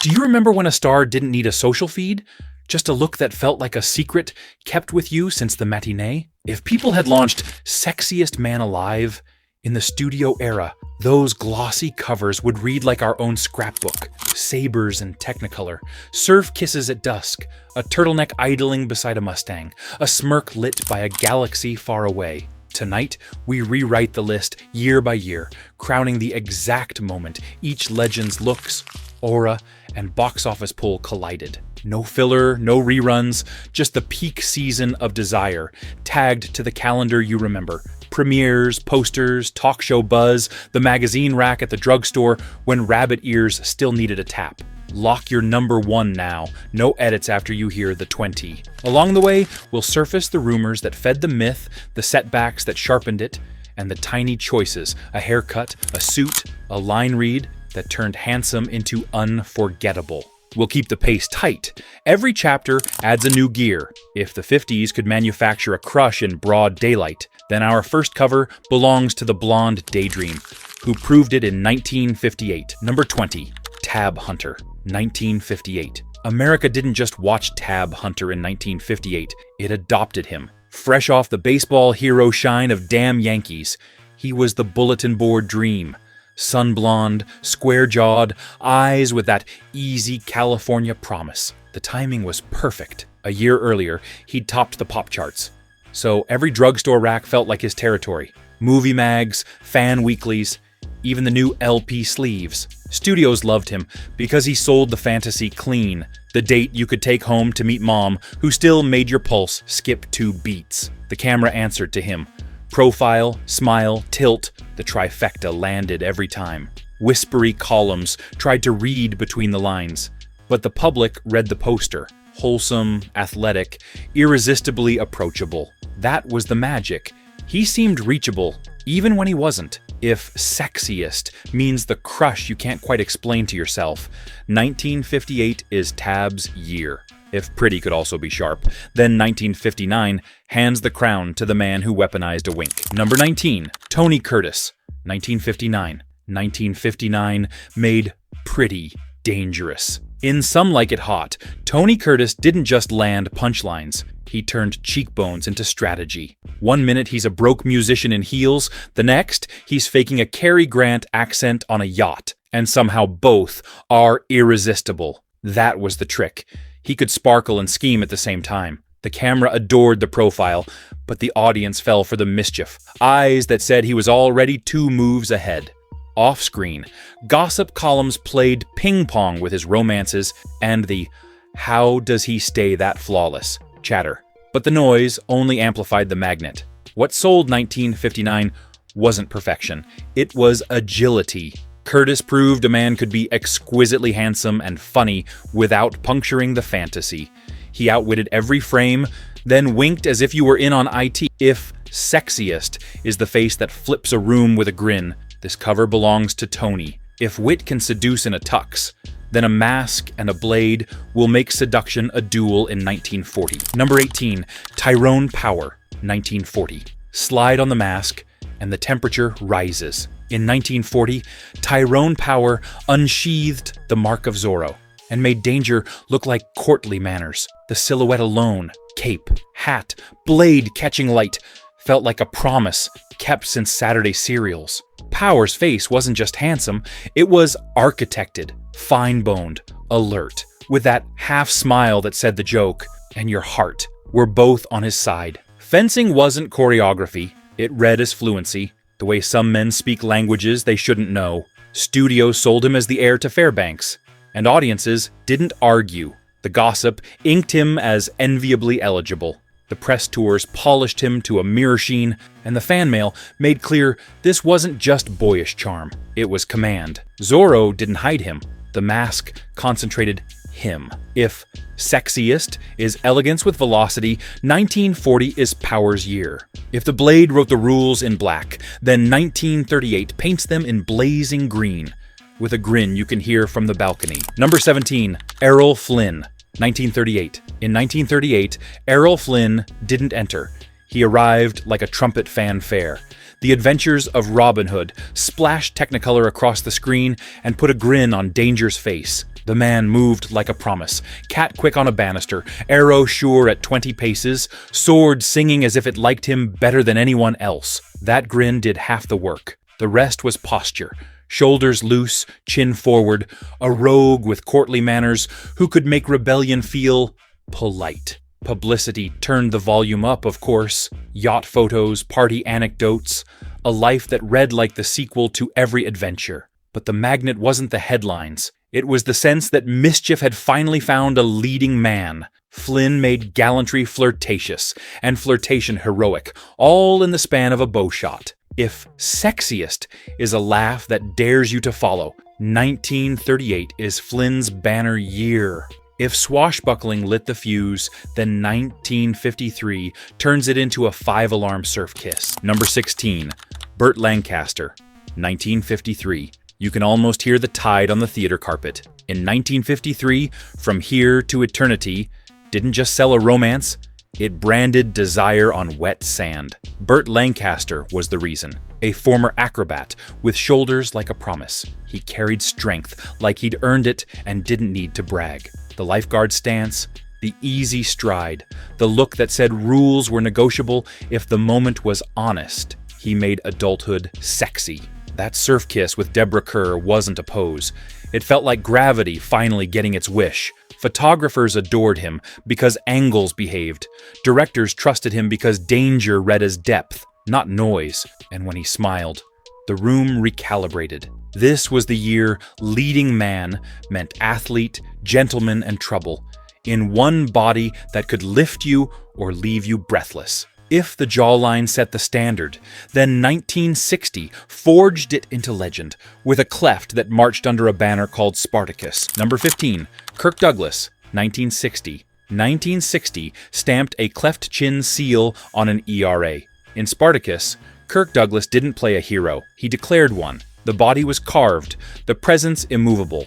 Do you remember when a star didn't need a social feed? Just a look that felt like a secret kept with you since the matinee? If people had launched Sexiest Man Alive in the studio era, those glossy covers would read like our own scrapbook. Sabers and Technicolor, surf kisses at dusk, a turtleneck idling beside a Mustang, a smirk lit by a galaxy far away. Tonight, we rewrite the list year by year, crowning the exact moment each legend's looks, aura, and box office pull collided. No filler, no reruns, just the peak season of desire, tagged to the calendar you remember. Premieres, posters, talk show buzz, the magazine rack at the drugstore when rabbit ears still needed a tap. Lock your number one now, no edits after you hear the 20. Along the way, we'll surface the rumors that fed the myth, the setbacks that sharpened it, and the tiny choices, a haircut, a suit, a line read that turned handsome into unforgettable. We'll keep the pace tight. Every chapter adds a new gear. If the 50s could manufacture a crush in broad daylight, then our first cover belongs to the blonde Daydream, who proved it in 1958. Number 20, Tab Hunter, 1958. America didn't just watch Tab Hunter in 1958, it adopted him. Fresh off the baseball hero shine of damn Yankees, he was the bulletin board dream. Sun blonde, square-jawed, eyes with that easy California promise. The timing was perfect. A year earlier, he'd topped the pop charts. So every drugstore rack felt like his territory. Movie mags, fan weeklies, even the new LP sleeves. Studios loved him because he sold the fantasy clean. The date you could take home to meet mom, who still made your pulse skip 2 beats. The camera answered to him. Profile, smile, tilt, the trifecta landed every time. Whispery columns tried to read between the lines, but the public read the poster. Wholesome, athletic, irresistibly approachable. That was the magic. He seemed reachable, even when he wasn't. If sexiest means the crush you can't quite explain to yourself, 1958 is Tab's year. If pretty could also be sharp, then 1959 hands the crown to the man who weaponized a wink. Number 19, Tony Curtis, 1959. 1959 made pretty dangerous. In Some Like It Hot, Tony Curtis didn't just land punchlines. He turned cheekbones into strategy. One minute he's a broke musician in heels, the next he's faking a Cary Grant accent on a yacht. And somehow both are irresistible. That was the trick. He could sparkle and scheme at the same time. The camera adored the profile, but the audience fell for the mischief. Eyes that said he was already 2 moves ahead. Off-screen, gossip columns played ping-pong with his romances and the "how does he stay that flawless" chatter. But the noise only amplified the magnet. What sold 1959 wasn't perfection. It was agility. Curtis proved a man could be exquisitely handsome and funny without puncturing the fantasy. He outwitted every frame, then winked as if you were in on IT. If sexiest is the face that flips a room with a grin, this cover belongs to Tony. If wit can seduce in a tux, then a mask and a blade will make seduction a duel in 1940. Number 18, Tyrone Power, 1940. Slide on the mask, and the temperature rises. In 1940, Tyrone Power unsheathed the mark of Zorro and made danger look like courtly manners. The silhouette alone, cape, hat, blade catching light, felt like a promise kept since Saturday cereals. Power's face wasn't just handsome, it was architected, fine-boned, alert, with that half smile that said the joke, and your heart were both on his side. Fencing wasn't choreography, it read as fluency, the way some men speak languages they shouldn't know. Studios sold him as the heir to Fairbanks, and audiences didn't argue. The gossip inked him as enviably eligible. The press tours polished him to a mirror sheen, and the fan mail made clear this wasn't just boyish charm, it was command. Zorro didn't hide him. The mask concentrated him. If sexiest is elegance with velocity, 1940 is Power's year. If the blade wrote the rules in black, then 1938 paints them in blazing green, with a grin you can hear from the balcony. Number 17, Errol Flynn, 1938. In 1938, Errol Flynn didn't enter. He arrived like a trumpet fanfare. The Adventures of Robin Hood splashed Technicolor across the screen and put a grin on Danger's face. The man moved like a promise, cat quick on a banister, arrow sure at 20 paces, sword singing as if it liked him better than anyone else. That grin did half the work. The rest was posture. Shoulders loose, chin forward, a rogue with courtly manners who could make rebellion feel polite. Publicity turned the volume up, of course. Yacht photos, party anecdotes, a life that read like the sequel to every adventure. But the magnet wasn't the headlines. It was the sense that mischief had finally found a leading man. Flynn made gallantry flirtatious, and flirtation heroic, all in the span of a bowshot. If Sexiest is a laugh that dares you to follow, 1938 is Flynn's banner year. If Swashbuckling lit the fuse, then 1953 turns it into a 5-alarm surf kiss. Number 16, Burt Lancaster, 1953. You can almost hear the tide on the theater carpet. In 1953, From Here to Eternity didn't just sell a romance, it branded desire on wet sand. Burt Lancaster was the reason. A former acrobat with shoulders like a promise. He carried strength like he'd earned it and didn't need to brag. The lifeguard stance, the easy stride, the look that said rules were negotiable if the moment was honest. He made adulthood sexy. That surf kiss with Deborah Kerr wasn't a pose. It felt like gravity finally getting its wish. Photographers adored him because angles behaved. Directors trusted him because danger read as depth, not noise. And when he smiled, the room recalibrated. This was the year leading man meant athlete, gentleman, and trouble, in one body that could lift you or leave you breathless. If the jawline set the standard, then 1960 forged it into legend, with a cleft that marched under a banner called Spartacus. Number 15, Kirk Douglas, 1960. 1960 stamped a cleft chin seal on an ERA. In Spartacus, Kirk Douglas didn't play a hero, he declared one. The body was carved, the presence immovable,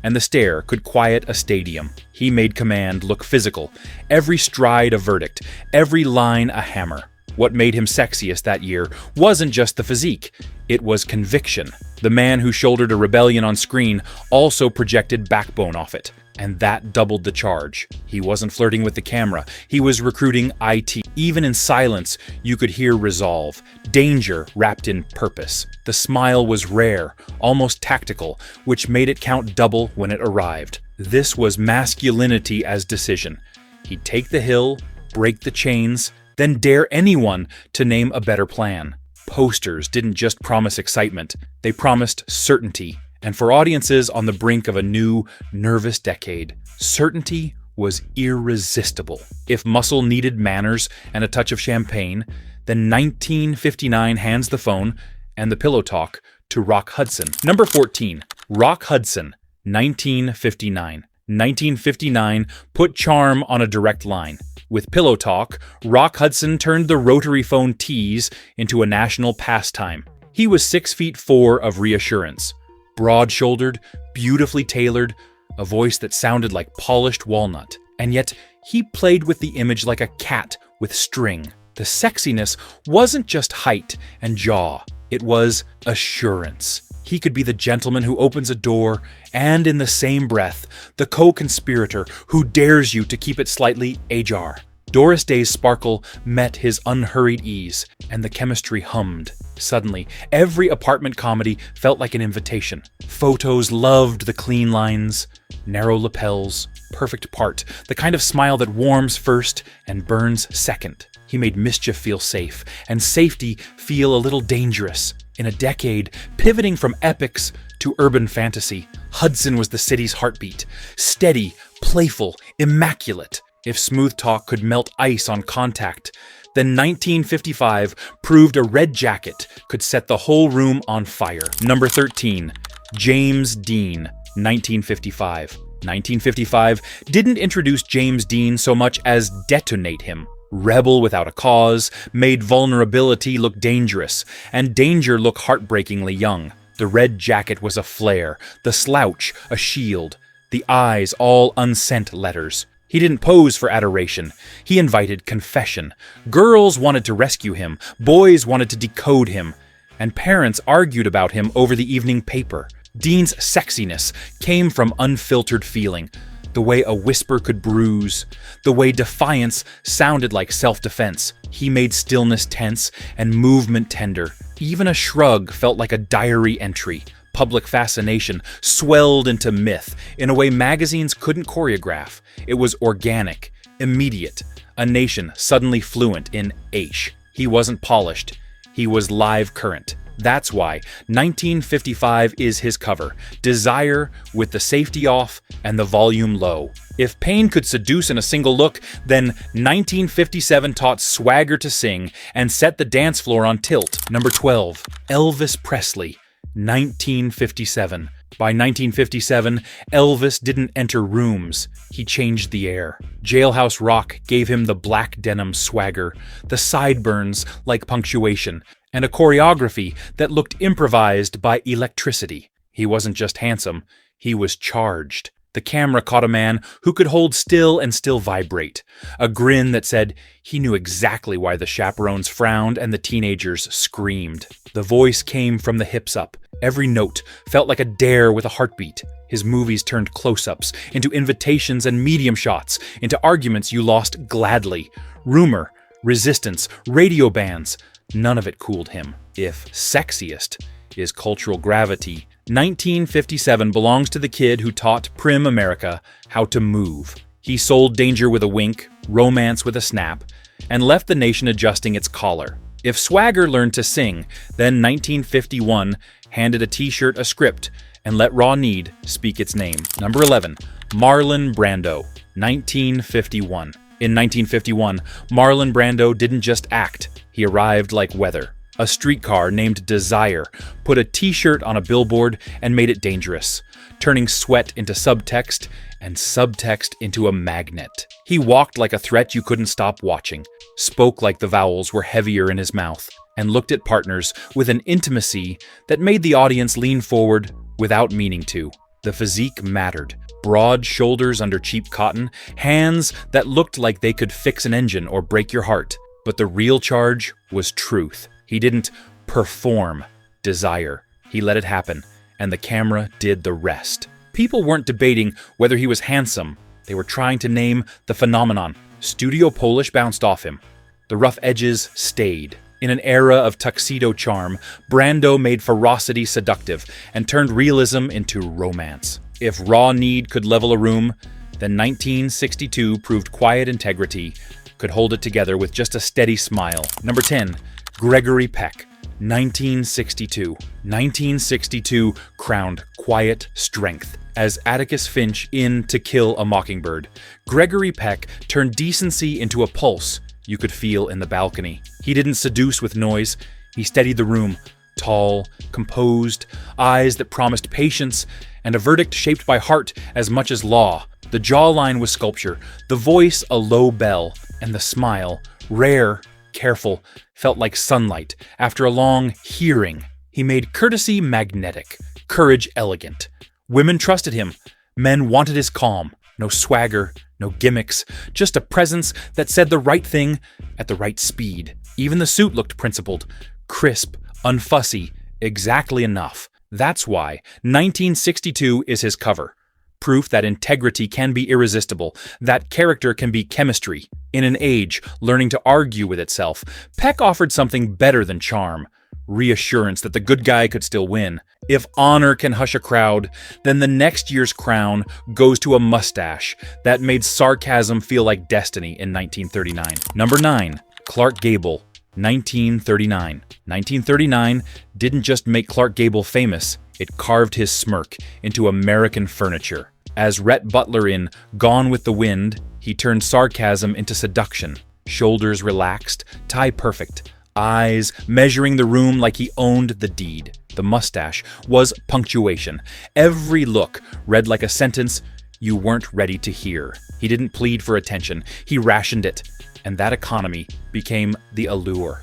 and the stare could quiet a stadium. He made command look physical, every stride a verdict, every line a hammer. What made him sexiest that year wasn't just the physique, it was conviction. The man who shouldered a rebellion on screen also projected backbone off it, and that doubled the charge. He wasn't flirting with the camera, he was recruiting IT. Even in silence, you could hear resolve, danger wrapped in purpose. The smile was rare, almost tactical, which made it count double when it arrived. This was masculinity as decision. He'd take the hill, break the chains, then dare anyone to name a better plan. Posters didn't just promise excitement, they promised certainty. And for audiences on the brink of a new, nervous decade, certainty was irresistible. If muscle needed manners and a touch of champagne, then 1959 hands the phone and the pillow talk to Rock Hudson. Number 14, Rock Hudson, 1959. 1959 put charm on a direct line. With Pillow Talk, Rock Hudson turned the rotary phone tease into a national pastime. He was 6'4" of reassurance. Broad-shouldered, beautifully tailored, a voice that sounded like polished walnut. And yet, he played with the image like a cat with string. The sexiness wasn't just height and jaw, it was assurance. He could be the gentleman who opens a door, and in the same breath, the co-conspirator who dares you to keep it slightly ajar. Doris Day's sparkle met his unhurried ease, and the chemistry hummed. Suddenly, every apartment comedy felt like an invitation. Photos loved the clean lines, narrow lapels, perfect part, the kind of smile that warms first and burns second. He made mischief feel safe, and safety feel a little dangerous. In a decade, pivoting from epics to urban fantasy, Hudson was the city's heartbeat. Steady, playful, immaculate. If smooth talk could melt ice on contact, then 1955 proved a red jacket could set the whole room on fire. Number 13, James Dean, 1955. 1955 didn't introduce James Dean so much as detonate him. Rebel without a cause, made vulnerability look dangerous, and danger look heartbreakingly young. The red jacket was a flare, the slouch a shield, the eyes all unsent letters. He didn't pose for adoration, he invited confession. Girls wanted to rescue him, boys wanted to decode him, and parents argued about him over the evening paper. Dean's sexiness came from unfiltered feeling, the way a whisper could bruise, the way defiance sounded like self-defense. He made stillness tense and movement tender. Even a shrug felt like a diary entry. Public fascination swelled into myth in a way magazines couldn't choreograph. It was organic, immediate, a nation suddenly fluent in H. He wasn't polished. He was live current. That's why 1955 is his cover, Desire with the safety off and the volume low. If pain could seduce in a single look, then 1957 taught swagger to sing and set the dance floor on tilt. Number 12, Elvis Presley, 1957. By 1957, Elvis didn't enter rooms, he changed the air. Jailhouse Rock gave him the black denim swagger, the sideburns like punctuation, and a choreography that looked improvised by electricity. He wasn't just handsome, he was charged. The camera caught a man who could hold still and still vibrate. A grin that said he knew exactly why the chaperones frowned and the teenagers screamed. The voice came from the hips up. Every note felt like a dare with a heartbeat. His movies turned close-ups into invitations and medium shots, into arguments you lost gladly. Rumor, resistance, radio bans, none of it cooled him. If sexiest is cultural gravity, 1957 belongs to the kid who taught prim America how to move. He sold danger with a wink, romance with a snap, and left the nation adjusting its collar. If swagger learned to sing, then 1951 handed a t-shirt a script and let raw need speak its name. Number 11, Marlon Brando, 1951. In 1951, Marlon Brando didn't just act, he arrived like weather. A streetcar named Desire put a t-shirt on a billboard and made it dangerous, turning sweat into subtext and subtext into a magnet. He walked like a threat you couldn't stop watching, spoke like the vowels were heavier in his mouth, and looked at partners with an intimacy that made the audience lean forward without meaning to. The physique mattered. Broad shoulders under cheap cotton, hands that looked like they could fix an engine or break your heart. But the real charge was truth. He didn't perform desire. He let it happen, and the camera did the rest. People weren't debating whether he was handsome. They were trying to name the phenomenon. Studio polish bounced off him. The rough edges stayed. In an era of tuxedo charm, Brando made ferocity seductive and turned realism into romance. If raw need could level a room, then 1962 proved quiet integrity could hold it together with just a steady smile. Number 10, Gregory Peck, 1962. 1962 crowned quiet strength. As Atticus Finch in To Kill a Mockingbird, Gregory Peck turned decency into a pulse you could feel in the balcony. He didn't seduce with noise, he steadied the room, tall, composed, eyes that promised patience, and a verdict shaped by heart as much as law. The jawline was sculpture, the voice a low bell, and the smile, rare, careful, felt like sunlight after a long hearing. He made courtesy magnetic, courage elegant. Women trusted him. Men wanted his calm. No swagger, no gimmicks, just a presence that said the right thing at the right speed. Even the suit looked principled, crisp, unfussy, exactly enough. That's why 1962 is his cover. Proof that integrity can be irresistible, that character can be chemistry. In an age learning to argue with itself, Peck offered something better than charm. Reassurance that the good guy could still win. If honor can hush a crowd, then the next year's crown goes to a mustache that made sarcasm feel like destiny in 1939. Number 9, Clark Gable, 1939. 1939 didn't just make Clark Gable famous, it carved his smirk into American furniture. As Rhett Butler in Gone with the Wind, he turned sarcasm into seduction. Shoulders relaxed, tie perfect, eyes measuring the room like he owned the deed. The mustache was punctuation. Every look read like a sentence you weren't ready to hear. He didn't plead for attention, he rationed it, and that economy became the allure.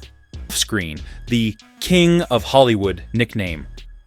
Off-screen, the King of Hollywood nickname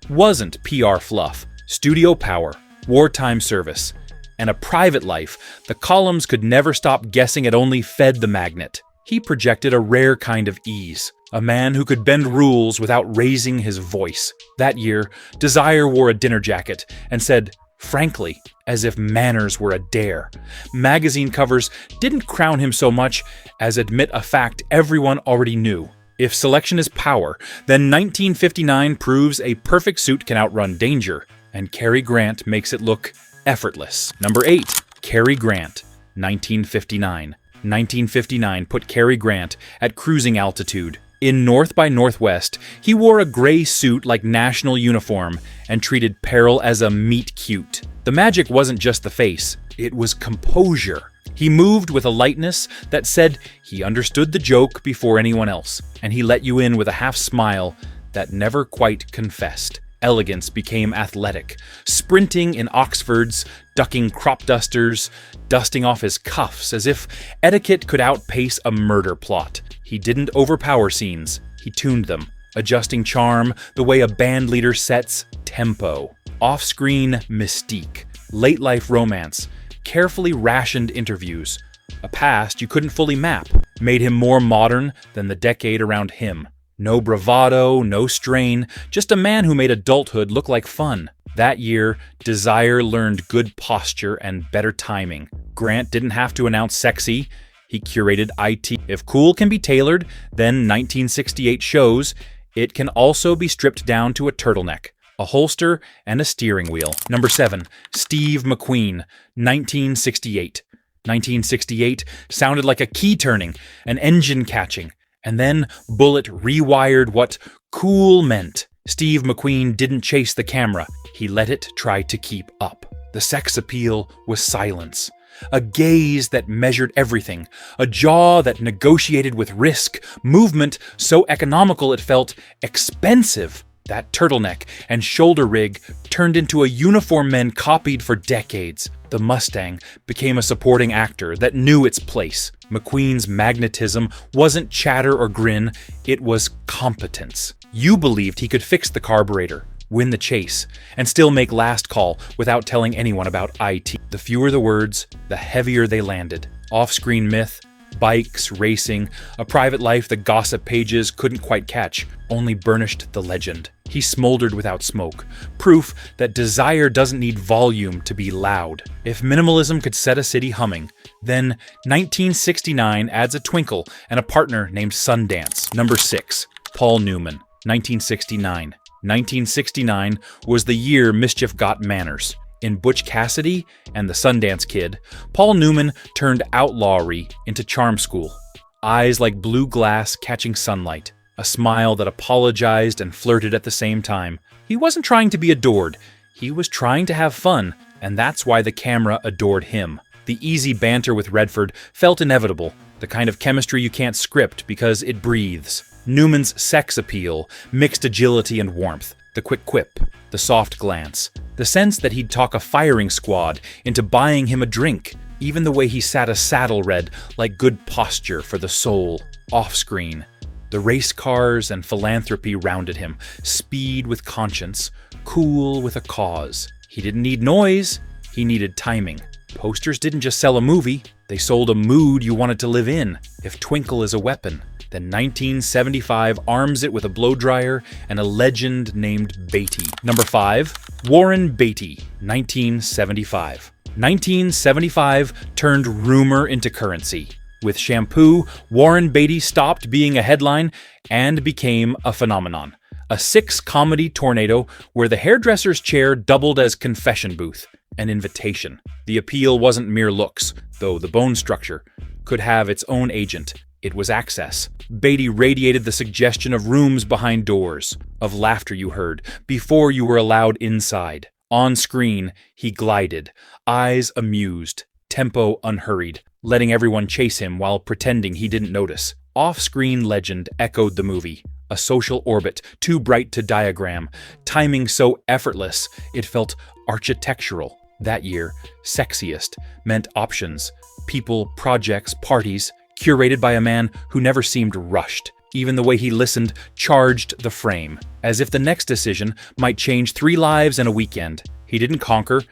wasn't PR fluff, studio power, wartime service, and a private life the columns could never stop guessing it only fed the magnet. He projected a rare kind of ease, a man who could bend rules without raising his voice. That year, Desire wore a dinner jacket and said, frankly, as if manners were a dare. Magazine covers didn't crown him so much as admit a fact everyone already knew. If selection is power, then 1959 proves a perfect suit can outrun danger, and Cary Grant makes it look effortless. Number 8. Cary Grant, 1959. 1959 put Cary Grant at cruising altitude. In North by Northwest, he wore a gray suit like national uniform and treated peril as a meet cute. The magic wasn't just the face, it was composure. He moved with a lightness that said he understood the joke before anyone else, and he let you in with a half smile that never quite confessed. Elegance became athletic, sprinting in Oxfords, ducking crop dusters, dusting off his cuffs as if etiquette could outpace a murder plot. He didn't overpower scenes, he tuned them, adjusting charm the way a band leader sets tempo. Off-screen mystique, late-life romance, carefully rationed interviews. A past you couldn't fully map made him more modern than the decade around him. No bravado, no strain, just a man who made adulthood look like fun. That year, Desire learned good posture and better timing. Grant didn't have to announce sexy, he curated IT. If cool can be tailored, then 1968 shows it can also be stripped down to a turtleneck, a holster, and a steering wheel. Number 7. Steve McQueen, 1968. 1968 sounded like a key turning, an engine catching, and then Bullet rewired what cool meant. Steve McQueen didn't chase the camera, he let it try to keep up. The sex appeal was silence. A gaze that measured everything, a jaw that negotiated with risk, movement so economical it felt expensive. That turtleneck and shoulder rig turned into a uniform men copied for decades. The Mustang became a supporting actor that knew its place. McQueen's magnetism wasn't chatter or grin, it was competence. You believed he could fix the carburetor, win the chase, and still make last call without telling anyone about IT. The fewer the words, the heavier they landed. Off-screen myth, bikes, racing, a private life the gossip pages couldn't quite catch, only burnished the legend. He smoldered without smoke, proof that Desire doesn't need volume to be loud. If minimalism could set a city humming, then 1969 adds a twinkle and a partner named Sundance. Number 6. Paul Newman, 1969. 1969 was the year mischief got manners. In Butch Cassidy and the Sundance Kid, Paul Newman turned outlawry into charm school. Eyes like blue glass catching sunlight. A smile that apologized and flirted at the same time. He wasn't trying to be adored. He was trying to have fun, and that's why the camera adored him. The easy banter with Redford felt inevitable, the kind of chemistry you can't script because it breathes. Newman's sex appeal mixed agility and warmth, the quick quip, the soft glance, the sense that he'd talk a firing squad into buying him a drink. Even the way he sat a saddle read like good posture for the soul, off-screen. The race cars and philanthropy rounded him, speed with conscience, cool with a cause. He didn't need noise, he needed timing. Posters didn't just sell a movie, they sold a mood you wanted to live in. If twinkle is a weapon, then 1975 arms it with a blow dryer and a legend named Beatty. Number 5. Warren Beatty, 1975. 1975 turned rumor into currency. With shampoo, Warren Beatty stopped being a headline and became a phenomenon. A 6-comedy tornado where the hairdresser's chair doubled as confession booth, an invitation. The appeal wasn't mere looks, though the bone structure could have its own agent. It was access. Beatty radiated the suggestion of rooms behind doors, of laughter you heard before you were allowed inside. On screen, he glided, eyes amused, tempo unhurried, letting everyone chase him while pretending he didn't notice. Off-screen legend echoed the movie, a social orbit too bright to diagram, timing so effortless it felt architectural. That year, sexiest meant options, people, projects, parties, curated by a man who never seemed rushed. Even the way he listened charged the frame, as if the next decision might change 3 lives in a weekend. He didn't conquer,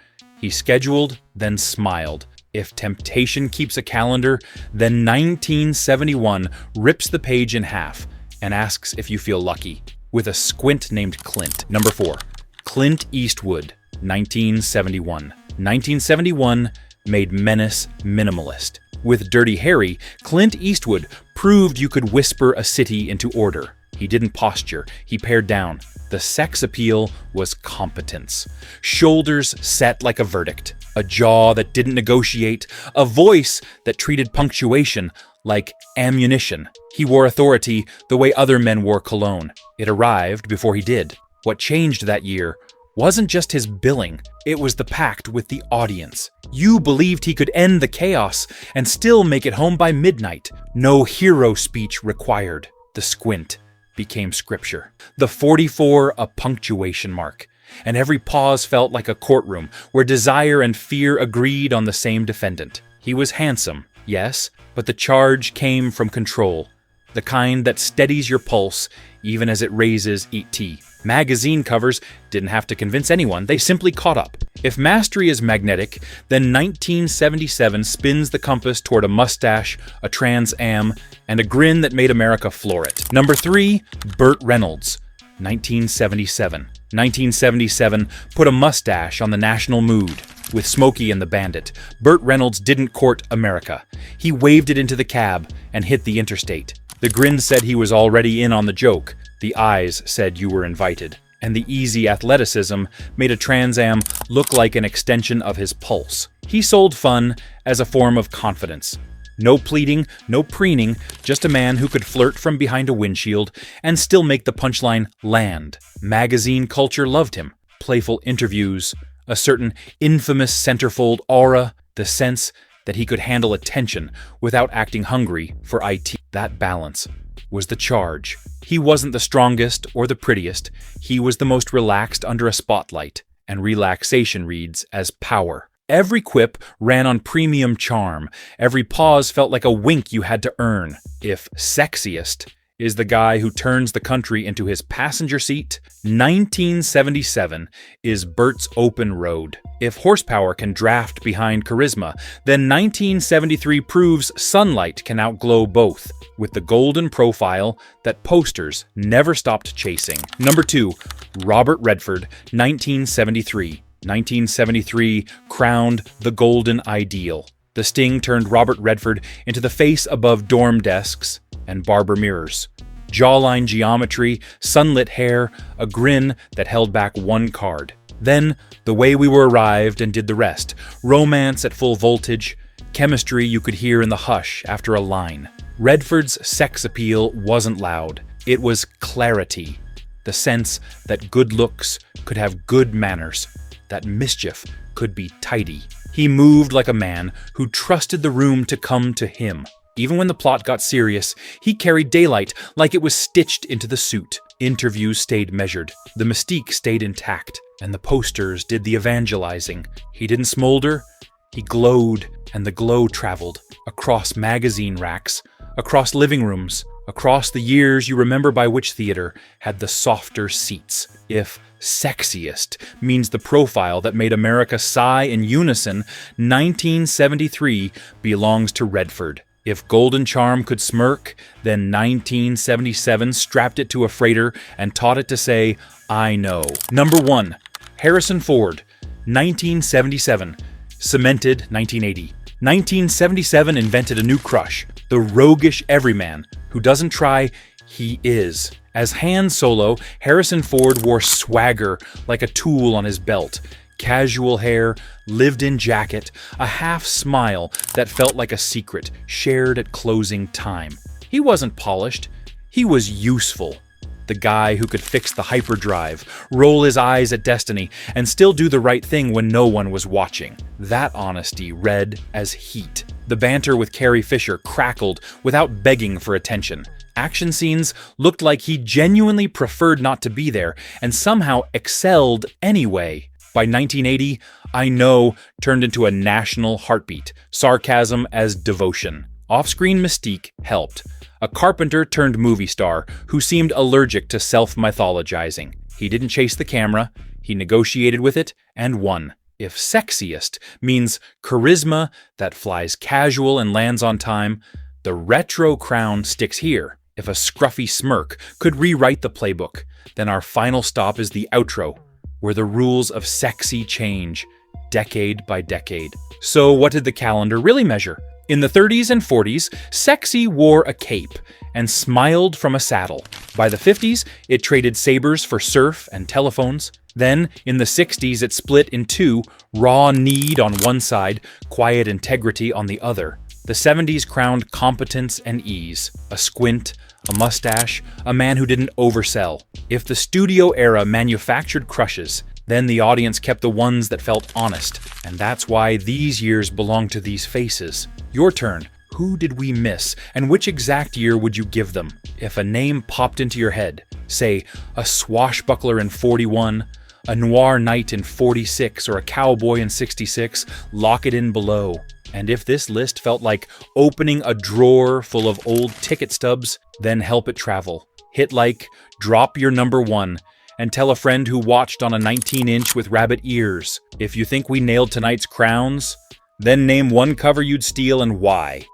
he scheduled, then smiled. If temptation keeps a calendar, then 1971 rips the page in half and asks if you feel lucky, with a squint named Clint. Number 4. Clint Eastwood, 1971. 1971 made menace minimalist. With Dirty Harry, Clint Eastwood proved you could whisper a city into order. He didn't posture, he pared down. The sex appeal was competence. Shoulders set like a verdict, a jaw that didn't negotiate, a voice that treated punctuation like ammunition. He wore authority the way other men wore cologne. It arrived before he did. What changed that year wasn't just his billing, it was the pact with the audience. You believed he could end the chaos and still make it home by midnight. No hero speech required. The squint became scripture. The 44 a punctuation mark. And every pause felt like a courtroom where desire and fear agreed on the same defendant. He was handsome, yes, but the charge came from control. The kind that steadies your pulse even as it raises ET. Magazine covers didn't have to convince anyone, they simply caught up. If mastery is magnetic, then 1977 spins the compass toward a mustache, a Trans Am, and a grin that made America floor it. Number 3, Burt Reynolds, 1977. 1977 put a mustache on the national mood. With Smokey and the Bandit, Burt Reynolds didn't court America. He waved it into the cab and hit the interstate. The grin said he was already in on the joke. The eyes said you were invited. And the easy athleticism made a Trans Am look like an extension of his pulse. He sold fun as a form of confidence. No pleading, no preening, just a man who could flirt from behind a windshield and still make the punchline land. Magazine culture loved him. Playful interviews, a certain infamous centerfold aura, the sense that he could handle attention without acting hungry for IT. That balance was the charge. He wasn't the strongest or the prettiest. He was the most relaxed under a spotlight, and relaxation reads as power. Every quip ran on premium charm. Every pause felt like a wink you had to earn. If sexiest is the guy who turns the country into his passenger seat, 1977 is Burt's open road. If horsepower can draft behind charisma, then 1973 proves sunlight can outglow both, with the golden profile that posters never stopped chasing. Number 2, Robert Redford, 1973. 1973 crowned the golden ideal. The Sting turned Robert Redford into the face above dorm desks and barber mirrors. Jawline geometry, sunlit hair, a grin that held back one card. Then, the way we were arrived and did the rest. Romance at full voltage, chemistry you could hear in the hush after a line. Redford's sex appeal wasn't loud. It was clarity. The sense that good looks could have good manners. That mischief could be tidy. He moved like a man who trusted the room to come to him. Even when the plot got serious, he carried daylight like it was stitched into the suit. Interviews stayed measured. The mystique stayed intact. And the posters did the evangelizing. He didn't smolder, he glowed, and the glow traveled across magazine racks, across living rooms, across the years you remember by which theater had the softer seats. If sexiest means the profile that made America sigh in unison, 1973 belongs to Redford. If Golden Charm could smirk, then 1977 strapped it to a freighter and taught it to say, I know. Number 1, Harrison Ford, 1977. Cemented 1980. 1977 invented a new crush, the roguish everyman who doesn't try, he is. As Han Solo, Harrison Ford wore swagger like a tool on his belt. Casual hair, lived-in jacket, a half smile that felt like a secret shared at closing time. He wasn't polished, he was useful. The guy who could fix the hyperdrive, roll his eyes at destiny, and still do the right thing when no one was watching. That honesty read as heat. The banter with Carrie Fisher crackled without begging for attention. Action scenes looked like he genuinely preferred not to be there and somehow excelled anyway. By 1980, I Know turned into a national heartbeat, sarcasm as devotion. Off-screen mystique helped. A carpenter turned movie star who seemed allergic to self-mythologizing. He didn't chase the camera, he negotiated with it and won. If sexiest means charisma that flies casual and lands on time, the retro crown sticks here. If a scruffy smirk could rewrite the playbook, then our final stop is the outro, where the rules of sexy change, decade by decade. So what did the calendar really measure? In the 30s and 40s, sexy wore a cape and smiled from a saddle. By the 50s, it traded sabers for surf and telephones. Then, in the 60s, it split in two, raw need on one side, quiet integrity on the other. The 70s crowned competence and ease, a squint, a mustache, a man who didn't oversell. If the studio era manufactured crushes, then the audience kept the ones that felt honest, and that's why these years belong to these faces. Your turn. Who did we miss, and which exact year would you give them? If a name popped into your head, say a swashbuckler in 41, a noir knight in 46, or a cowboy in 66, lock it in below. And if this list felt like opening a drawer full of old ticket stubs, then help it travel. Hit like, drop your number one, and tell a friend who watched on a 19-inch with rabbit ears. If you think we nailed tonight's crowns, then name one cover you'd steal and why.